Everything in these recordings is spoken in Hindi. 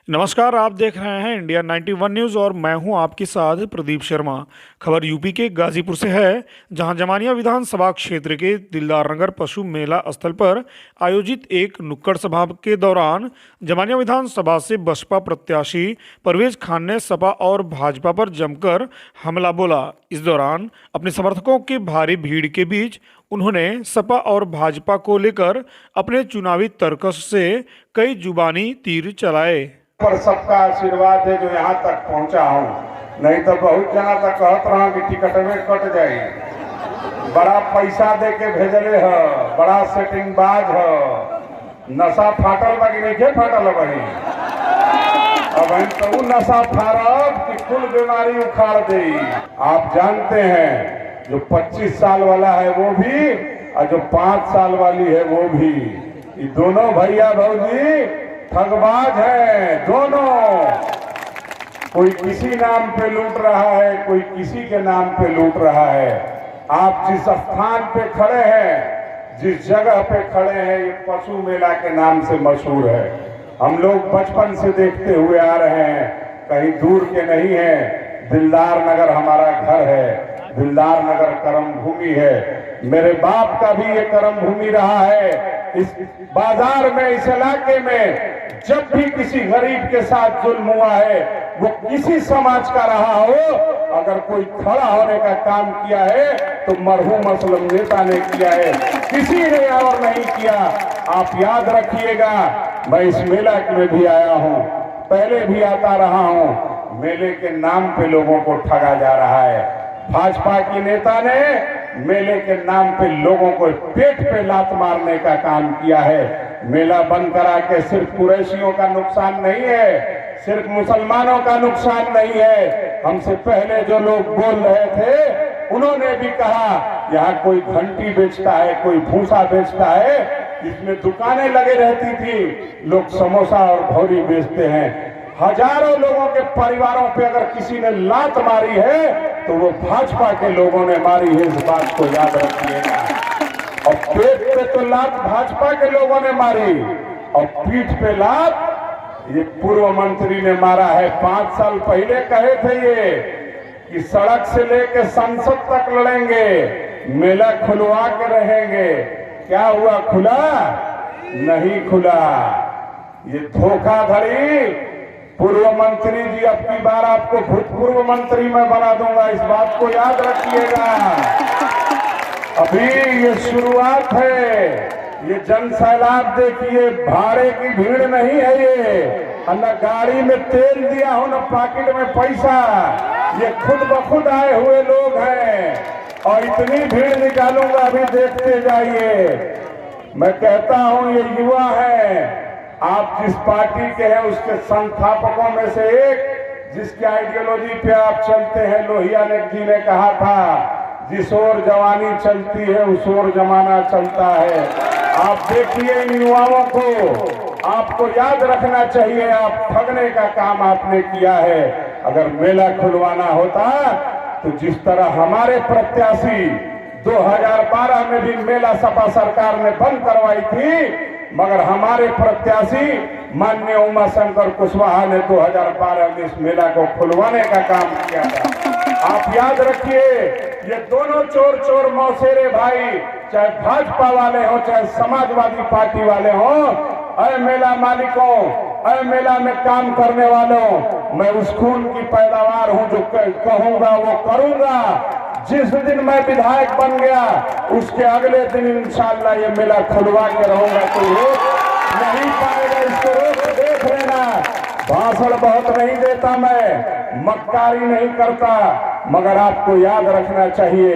नमस्कार, आप देख रहे हैं इंडिया 91 न्यूज़ और मैं हूं आपके साथ प्रदीप शर्मा। खबर यूपी के गाजीपुर से है, जहां जमानिया विधानसभा क्षेत्र के दिलदार नगर पशु मेला स्थल पर आयोजित एक नुक्कड़ सभा के दौरान जमानिया विधानसभा से बसपा प्रत्याशी परवेज खान ने सपा और भाजपा पर जमकर हमला बोला। इस दौरान अपने समर्थकों के भारी भीड़ के बीच उन्होंने सपा और भाजपा को लेकर अपने चुनावी तर्कस से कई जुबानी तीर चलाए। पर सबका आशीर्वाद है जो यहाँ तक पहुँचा हूँ, नहीं तो बहुत जना तक कहत रहा कि टिकट में कट जाई। बड़ा पैसा दे के भेजले है, बड़ा सेटिंग बाज है। नशा फाटल बाकी नहीं के फाटल बनी, अब तो नशा फारब कि कुल बीमारी उखाड़ दे। आप जानते हैं जो 25 साल वाला है वो भी और जो 5 साल वाली है वो भी, ये दोनों भैया भौजी ठगबाज है दोनों। कोई किसी नाम पे लूट रहा है, कोई किसी के नाम पे लूट रहा है। आप जिस स्थान पे खड़े हैं, जिस जगह पे खड़े हैं, ये पशु मेला के नाम से मशहूर है। हम लोग बचपन से देखते हुए आ रहे हैं, कहीं दूर के नहीं है। दिलदार नगर हमारा घर है, दिलदार नगर कर्म भूमि है। मेरे बाप का भी ये कर्म भूमि रहा है। इस बाजार में, इस इलाके में जब भी किसी गरीब के साथ जुल्म हुआ है, वो किसी समाज का रहा हो, अगर कोई खड़ा होने का काम किया है तो मरहूम असलम नेता ने किया है, किसी ने और नहीं किया। आप याद रखिएगा, मैं इस मेला में भी आया हूँ, पहले भी आता रहा हूँ। मेले के नाम पे लोगों को ठगा जा रहा है। भाजपा की नेता ने मेले के नाम पे लोगों को पेट पे लात मारने का काम किया है। मेला बंद करा के सिर्फ कुरैशियों का नुकसान नहीं है, सिर्फ मुसलमानों का नुकसान नहीं है। हमसे पहले जो लोग बोल रहे थे उन्होंने भी कहा यहाँ कोई घंटी बेचता है, कोई भूसा बेचता है, इसमें दुकानें लगे रहती थी, लोग समोसा और भौरी बेचते हैं। हजारों लोगों के परिवारों पे अगर किसी ने लात मारी है तो वो भाजपा के लोगों ने मारी है, इस बात को याद रखिएगा। और पेट पे तो लात भाजपा के लोगों ने मारी और पीठ पे लात ये पूर्व मंत्री ने मारा है। 5 साल पहले कहे थे ये कि सड़क से लेके संसद तक लड़ेंगे, मेला खुलवा के रहेंगे। क्या हुआ? खुला नहीं खुला। ये धोखाधड़ी। पूर्व मंत्री जी, अब की बार आपको भूतपूर्व मंत्री मैं बना दूंगा, इस बात को याद रखिएगा। अभी ये शुरुआत है, ये जन सैलाब देखिए, भाड़े की भीड़ नहीं है ये, न गाड़ी में तेल दिया हो न पॉकेट में पैसा। ये खुद ब खुद आए हुए लोग हैं और इतनी भीड़ निकालूंगा, अभी देखते जाइए। मैं कहता हूं ये युवा है, आप जिस पार्टी के हैं उसके संस्थापकों में से एक, जिसकी आइडियोलॉजी पे आप चलते हैं, लोहिया जी ने कहा था जिस ओर जवानी चलती है उस ओर जमाना चलता है। आप देखिए इन युवाओं को, आपको याद रखना चाहिए, आप ठगने का काम आपने किया है। अगर मेला खुलवाना होता तो जिस तरह हमारे प्रत्याशी 2012 में भी मेला सपा सरकार ने बंद करवाई थी, मगर हमारे प्रत्याशी माननीय उमा शंकर कुशवाहा ने 2012 में इस मेला को खुलवाने का काम किया था। आप याद रखिए, ये दोनों चोर चोर मौसेरे भाई, चाहे भाजपा वाले हो चाहे समाजवादी पार्टी वाले हो, अरे मेला मालिकों, अरे मेला में काम करने वालों, मैं उस खून की पैदावार हूं जो कहूंगा वो करूंगा। जिस दिन मैं विधायक बन गया उसके अगले दिन इंशाल्लाह ये मेला खुलवा के रहूंगा। कोई रोक नहीं पाएगा, इसको रोक देख लेना। भाषण बहुत नहीं देता मैं, मक्कारी नहीं करता, मगर आपको याद रखना चाहिए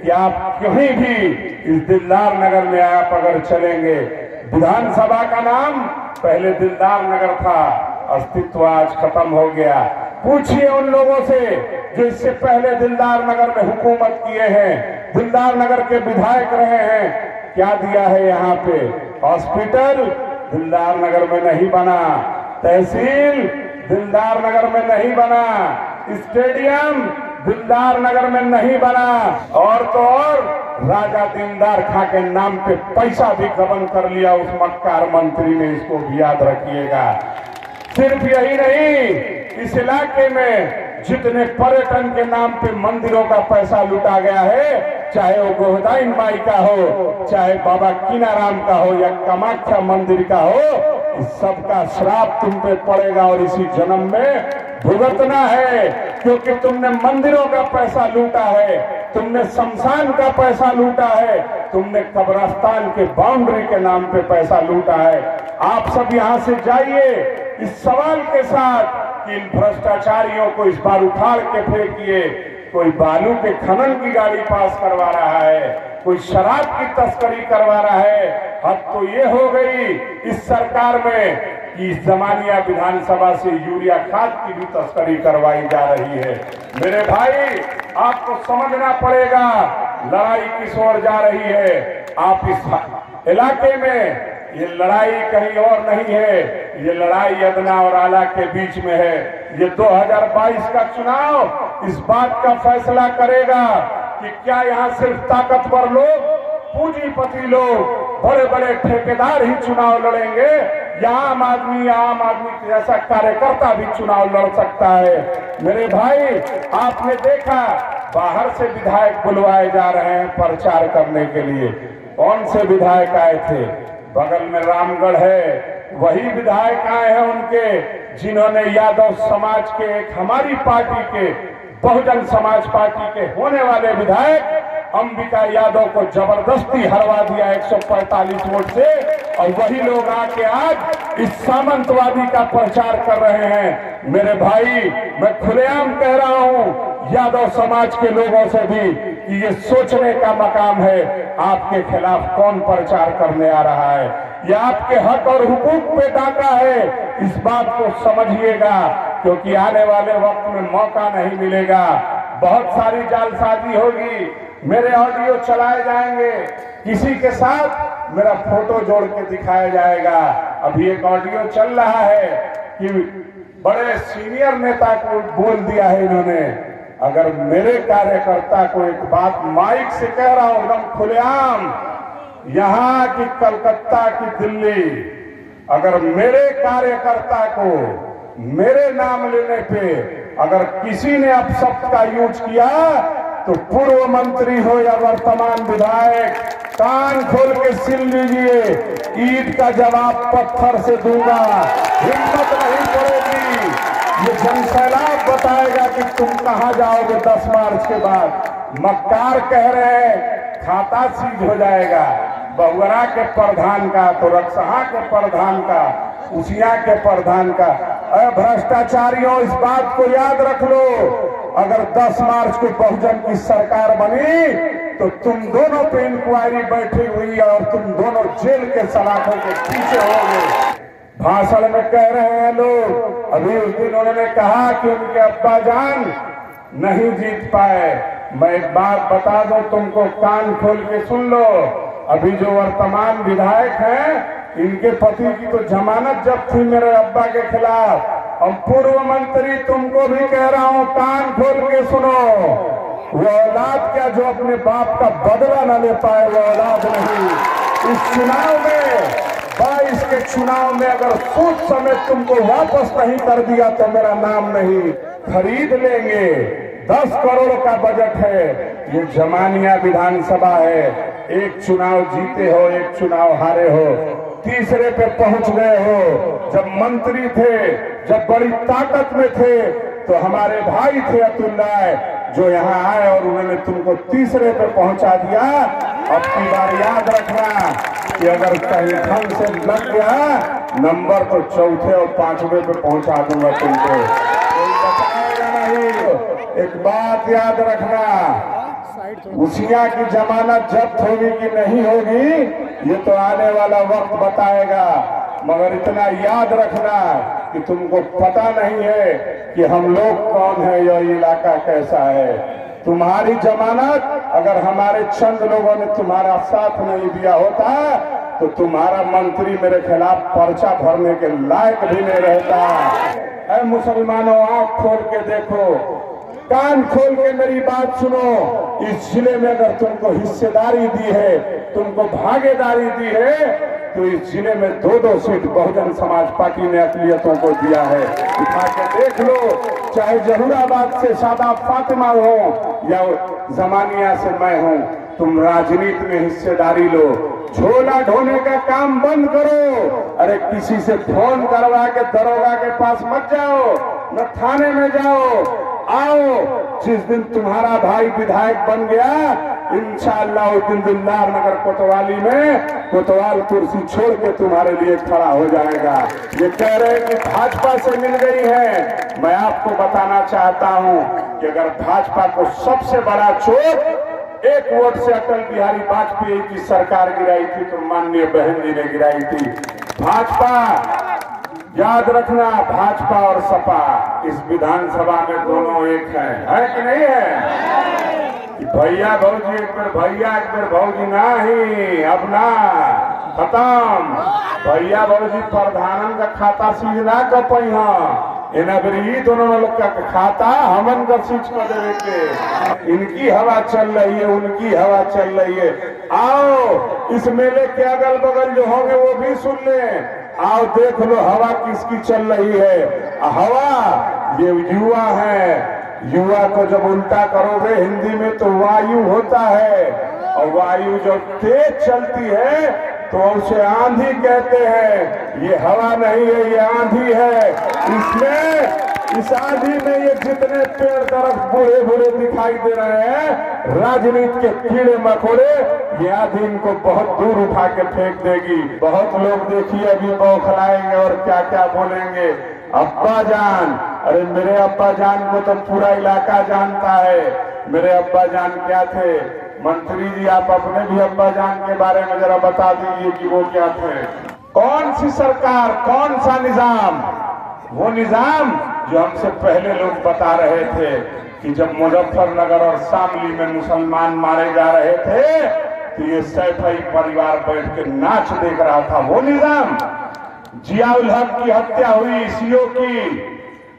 कि आप कहीं भी इस दिलदार नगर में आप अगर चलेंगे, विधानसभा का नाम पहले दिलदार नगर था, अस्तित्व आज खत्म हो गया। पूछिए उन लोगों से जो इससे पहले दिलदार नगर में हुकूमत किए हैं, दिलदार नगर के विधायक रहे हैं, क्या दिया है यहाँ पे? हॉस्पिटल दिलदार नगर में नहीं बना, तहसील दिलदार नगर में नहीं बना, स्टेडियम दिलदार नगर में नहीं बना, और तो और राजा दीनदार खां के नाम पे पैसा भी गबन कर लिया उस मक्कार मंत्री ने, इसको भी याद रखिएगा। सिर्फ यही नहीं, इस इलाके में जितने पर्यटन के नाम पे मंदिरों का पैसा लूटा गया है, चाहे वो गोहदाइन माई का हो, चाहे बाबा कीनाराम का हो या कामाख्या मंदिर का हो, इस सबका श्राप तुम पे पड़ेगा और इसी जन्म में भुगतना है। क्योंकि तुमने मंदिरों का पैसा लूटा है, तुमने शमशान का पैसा लूटा है, तुमने कब्रिस्तान के बाउंड्री के नाम पे पैसा लूटा है। आप सब यहाँ से जाइए इस सवाल के साथ कि इन भ्रष्टाचारियों को इस बार उखाड़ के फेंकिए। कोई बालू के खनन की गाड़ी पास करवा रहा है, कोई शराब की तस्करी करवा रहा है। हद तो ये हो गई इस सरकार में कि इस जमानिया विधानसभा से यूरिया खाद की भी तस्करी करवाई जा रही है। मेरे भाई, आपको समझना पड़ेगा लड़ाई किस ओर जा रही है। आप इस इलाके में ये लड़ाई कहीं और नहीं है, ये लड़ाई अदना और आला के बीच में है। ये 2022 का चुनाव इस बात का फैसला करेगा कि क्या यहाँ सिर्फ ताकतवर लोग, पूंजीपति लोग, बड़े बड़े ठेकेदार ही चुनाव लड़ेंगे या आम आदमी जैसा कार्यकर्ता भी चुनाव लड़ सकता है। मेरे भाई, आपने देखा बाहर से विधायक बुलवाए जा रहे हैं प्रचार करने के लिए। कौन से विधायक आए थे? बगल में रामगढ़ है, वही विधायक आए हैं उनके, जिन्होंने यादव समाज के एक हमारी पार्टी के बहुजन समाज पार्टी के होने वाले विधायक अंबिका यादव को जबरदस्ती हरवा दिया 145 वोट से। और वही लोग आके आज इस सामंतवादी का प्रचार कर रहे हैं। मेरे भाई, मैं खुलेआम कह रहा हूं यादव समाज के लोगों से भी कि ये सोचने का मकाम है आपके खिलाफ कौन प्रचार करने आ रहा है। ये आपके हक और हुकूक पे डाका है, इस बात को समझिएगा, क्योंकि आने वाले वक्त में मौका नहीं मिलेगा। बहुत सारी जालसाजी होगी, मेरे ऑडियो चलाए जाएंगे, किसी के साथ मेरा फोटो जोड़ के दिखाया जाएगा। अभी एक ऑडियो चल रहा है कि बड़े सीनियर नेता को बोल दिया है इन्होंने। अगर मेरे कार्यकर्ता को एक बात माइक से कह रहा हूं एकदम खुलेआम, यहां की कलकत्ता की दिल्ली, अगर मेरे कार्यकर्ता को मेरे नाम लेने पे अगर किसी ने अपशब्द का यूज किया तो पूर्व मंत्री हो या वर्तमान विधायक, कान खोल के सुन लीजिए, ईद का जवाब पत्थर से दूंगा। हिम्मत नहीं पड़ेगी, ये जनसैलाब बताएगा कि तुम कहां जाओगे 10 मार्च के बाद। मक्कार कह रहे हैं खाता सीज हो जाएगा, बहुअरा के प्रधान का तो रक्सहा के प्रधान का, उसिया के प्रधान का। भ्रष्टाचारियों, इस बात को याद रख लो, अगर 10 मार्च को बहुजन की सरकार बनी तो तुम दोनों पे इंक्वायरी बैठी हुई है और तुम दोनों जेल के सलाखों के पीछे होंगे। भाषण में कह रहे हैं लोग, अभी उस दिन उन्होंने कहा कि उनके अब्बा जान नहीं जीत पाए। मैं एक बात बता दूं तुमको, कान खोल के सुन लो, अभी जो वर्तमान विधायक हैं इनके पति की तो जमानत जब्त थी मेरे अब्बा के खिलाफ। और पूर्व मंत्री तुमको भी कह रहा हूं, कान खोल के सुनो, वो औलाद क्या जो अपने बाप का बदला न ले पाए, वो औलाद नहीं। इस चुनाव में 22 के चुनाव में अगर सूद समेत तुमको वापस नहीं कर दिया तो मेरा नाम नहीं, खरीद लेंगे। 10 करोड़ का बजट है, ये जमानिया विधानसभा है। एक चुनाव जीते हो, एक चुनाव हारे हो, तीसरे पे पहुंच गए हो। जब मंत्री थे, जब बड़ी ताकत में थे, तो हमारे भाई थे अतुल राय जो यहाँ आए और उन्होंने तुमको तीसरे पे पहुंचा दिया। अब की बार याद रखना कि अगर कहीं ढंग से लग गया नंबर तो चौथे और 5वें पे पहुंचा दूंगा तुमको, कोई बताएगा नहीं। एक बात याद रखना, उसिया की जमानत जब्त होगी कि नहीं होगी ये तो आने वाला वक्त बताएगा। मगर इतना याद रखना कि तुमको पता नहीं है कि हम लोग कौन है, यह इलाका कैसा है। तुम्हारी जमानत अगर हमारे चंद लोगों ने तुम्हारा साथ नहीं दिया होता तो तुम्हारा मंत्री मेरे खिलाफ पर्चा भरने के लायक भी नहीं रहता। ऐ मुसलमानों, आंख खोल के देखो, कान खोल के मेरी बात सुनो। इस जिले में अगर तुमको हिस्सेदारी दी है, तुमको भागीदारी दी है, तो इस जिले में 2-2 सीट बहुजन समाज पार्टी ने अकलियतों को दिया है। उठा के देख लो, चाहे जहूराबाद से शादाब फातिमा हो या जमानिया से मैं हूं, तुम राजनीति में हिस्सेदारी लो। झोला ढोने का काम बंद करो। अरे किसी से फोन करवा के दरोगा के पास मत जाओ, न थाने में जाओ। आओ, जिस दिन तुम्हारा भाई विधायक बन गया, इंशाअल्लाह उस दिन दिलदार नगर कोतवाली में कोतवाल कुर्सी छोड़ के तुम्हारे लिए खड़ा हो जाएगा। ये कह रहे कि भाजपा से मिल गई है। मैं आपको बताना चाहता हूं कि अगर भाजपा को सबसे बड़ा चोट 1 वोट से अटल बिहारी वाजपेयी की सरकार गिराई थी, तो माननीय बहन जी ने गिराई थी। भाजपा, याद रखना, भाजपा और सपा इस विधानसभा में दोनों एक है कि नहीं है? कि भैया भौजी एक बार भैया एक बार भौजी नहीं, अब ना, खत्म। भैया भौजी प्रधानन का खाता सीज ना कर पाई, एना बरी दोनों लोग का खाता हमन का सीज कर देवे के। इनकी हवा चल रही है, उनकी हवा चल रही है। आओ, इस मेले के अगल बगल जो होंगे वो भी सुन ले। आओ देख लो हवा किसकी चल रही है। हवा ये युवा है। युवा को जब उल्टा करोगे हिंदी में तो वायु होता है, और वायु जब तेज चलती है तो उसे आंधी कहते हैं। ये हवा नहीं है, ये आंधी है। इसमें इस आंधी में ये जितने पेड़ दरख्त बूढ़े बूढ़े दिखाई दे रहे हैं, राजनीति के कीड़े मकोड़े, ये आंधी इनको बहुत दूर उठा के फेंक देगी। बहुत लोग देखिए अभी बौखलाएंगे और क्या क्या बोलेंगे। अब्बा जान, अरे मेरे अब्बा जान को तो पूरा इलाका जानता है। मेरे अब्बा जान क्या थे? मंत्री जी, आप अपने भी अब्बा जान के बारे में जरा बता दीजिए कि वो क्या थे। कौन सी सरकार, कौन सा निजाम? वो निजाम जो हमसे पहले लोग बता रहे थे कि जब मुजफ्फरनगर और शामली में मुसलमान मारे जा रहे थे तो ये सैफई परिवार बैठ के नाच देख रहा था। वो निजाम। जियाउल हक की हत्या हुई सीओ की,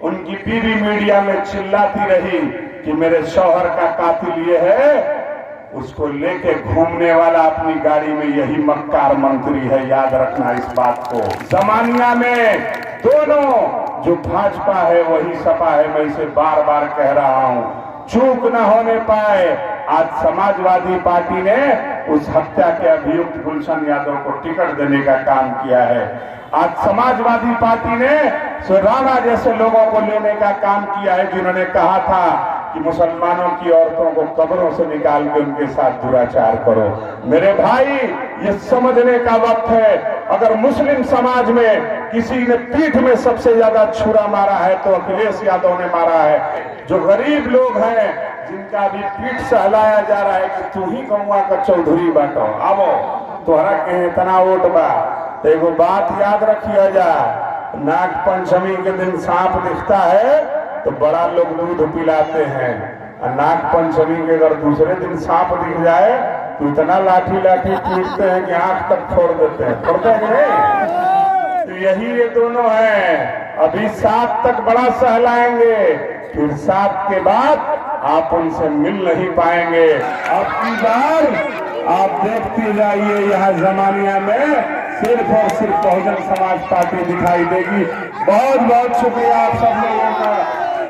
उनकी बीवी मीडिया में चिल्लाती रही कि मेरे शौहर का कातिल ये है। उसको लेके घूमने वाला अपनी गाड़ी में यही मक्कार मंत्री है। याद रखना इस बात को। जमानिया में दोनों, जो भाजपा है वही सपा है। मैं इसे बार बार कह रहा हूं, चूक न होने पाए। आज समाजवादी पार्टी ने उस हत्या के अभियुक्त गुलशन यादव को टिकट देने का काम किया है। आज समाजवादी पार्टी ने राणा जैसे लोगों को लेने का काम किया है, जिन्होंने कहा था कि मुसलमानों की औरतों को कब्रों से निकाल के उनके साथ दुराचार करो। मेरे भाई, ये समझने का वक्त है। अगर मुस्लिम समाज में किसी ने पीठ में सबसे ज्यादा छुरा मारा है तो अखिलेश यादव ने मारा है। जो गरीब लोग हैं जिनका भी पीठ सहलाया जा रहा है कि तू ही गौवा का चौधरी बाटो, आवो तोहरा के इतना वोट बा। तो एगो बात याद रखिए जा, नाग पंचमी के दिन सांप दिखता है तो बड़ा लोग दूध पिलाते हैं, और नाग पंचमी के अगर दूसरे दिन सांप दिख जाए तो इतना लाठी लाठी पीटते हैं कि आंख तक फोड़ देते हैं। फोड़ते हैं कि नहीं? तो यही ये दोनों हैं। अभी 7 तक बड़ा सहलाएंगे, फिर 7 के बाद आप उनसे मिल नहीं पाएंगे। अब की बार आप देखते जाइए, यहाँ जमानिया में सिर्फ और सिर्फ बहुजन समाज पार्टी दिखाई देगी। बहुत बहुत शुक्रिया आप सब लोगों का।